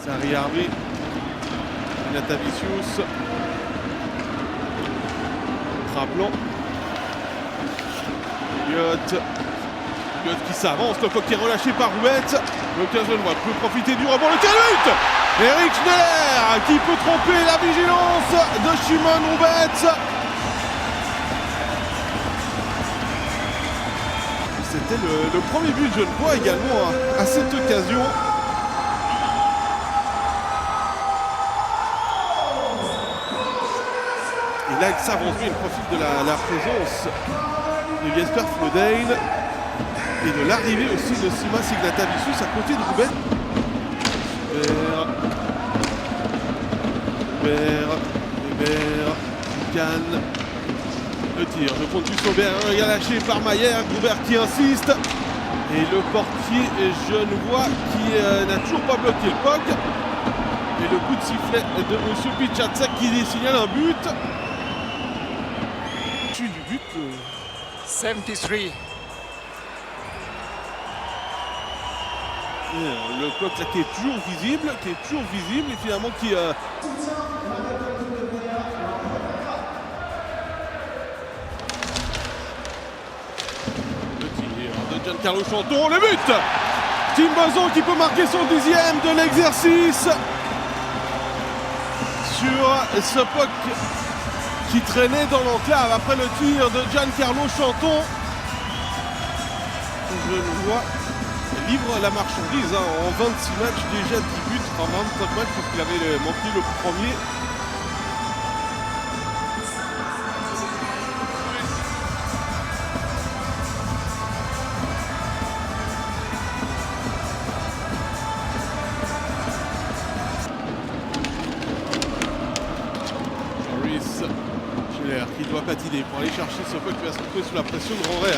Sari Harvey, Natavicius, Traplan, Elliott qui s'avance, le puck qui est relâché par Roubette. L'occasion de voir, peut profiter du rebond, le tir de but. Eric Schneller qui peut tromper la vigilance de Shimon Roubette. C'était le premier but de Genevois également à cette occasion. Et là, il s'avance bien, il profite de la présence de Jesper Flodane et de l'arrivée aussi de Simas Ignatavicius à côté de Roubette. Hubert, Cannes. Le tir, le compte du Saubert, il est lâché par Mayer, Goubert qui insiste. Et le portier genevois qui n'a toujours pas bloqué le puck. Et le coup de sifflet de M. Pichatzak qui signale un but. Du but. 73. Le puck là qui est toujours visible, et finalement qui... Giancarlo Chanton, le but! Tim Bozon qui peut marquer son 10e de l'exercice sur ce puck qui traînait dans l'enclave après le tir de Giancarlo Chanton. Je le vois livre la marchandise en 26 matchs, déjà 10 buts en 25 matchs parce qu'il avait manqué le premier. Qui doit patiner pour aller chercher ce puck qui va se retrouver sous la pression de Rorer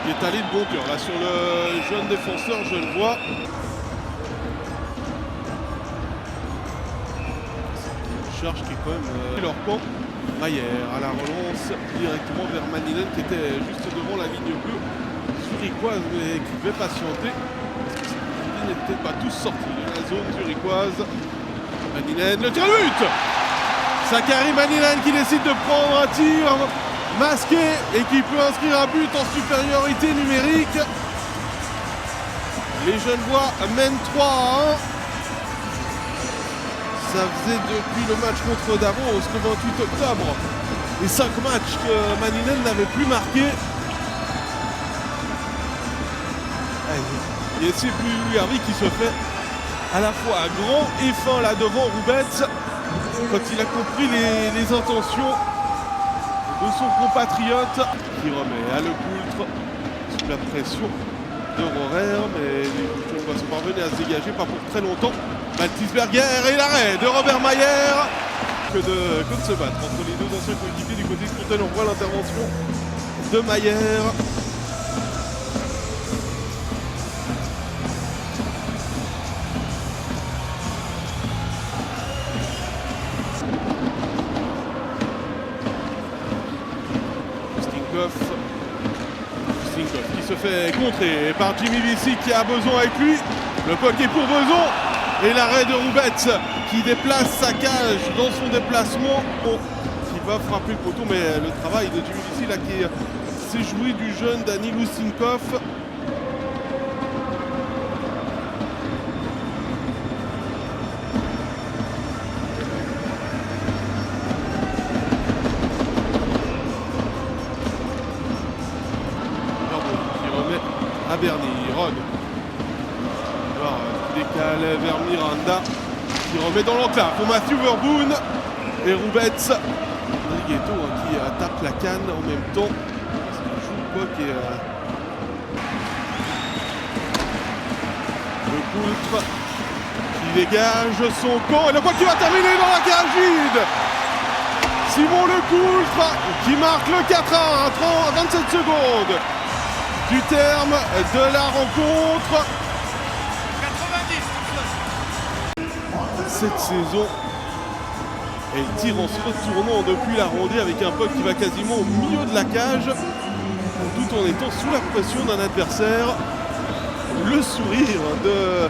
qui est allé de bon cœur là sur le jeune défenseur genevois. Charge qui est quand même leur camp. Mayer à la relance directement vers Maninen qui était juste devant la ligne bleue. Zurichoise mais qui devait patienter parce que ils n'étaient pas tous sortis de la zone zurichoise. Maninen, le tir de but! Sakari Maninen qui décide de prendre un tir masqué et qui peut inscrire un but en supériorité numérique. Les Genevois mènent 3-1. Ça faisait depuis le match contre Davos le 28 octobre les 5 matchs que Maninen n'avait plus marqué. Et c'est plus Harvey qui se fait à la fois grand et fin là devant Roubette. Quand il a compris les intentions de son compatriote qui remet à Le Coultre sous la pression de Rorer, mais les Genevois sont parvenus à se dégager, pas pour très longtemps. Maltisberger et l'arrêt de Robert Mayer. Que de se battre entre les deux anciens coéquipiers du côté de Fontaine. On voit l'intervention de Mayer. Stinkov qui se fait contrer par Jimmy Bissy qui a besoin avec lui. Le puck est pour Bozon et l'arrêt de Roubette qui déplace sa cage dans son déplacement. Qui va frapper le poteau, mais le travail de Jimmy Bissy là qui s'est joué du jeune Danilou Stinkov. À Berny, Ron décale vers Miranda qui remet dans l'enclave pour Matthew Verboon et Roubette. Rodriguetto qui tape la canne en même temps parce qu'il joue le puck et Le Coultre qui dégage son camp et le puck qui va terminer dans la cage vide. Simon Le Coultre qui marque le 4-1 à 27 secondes du terme de la rencontre. 90. Cette saison, elle tire en se retournant depuis la rondée avec un puck qui va quasiment au milieu de la cage, tout en étant sous la pression d'un adversaire. Le sourire de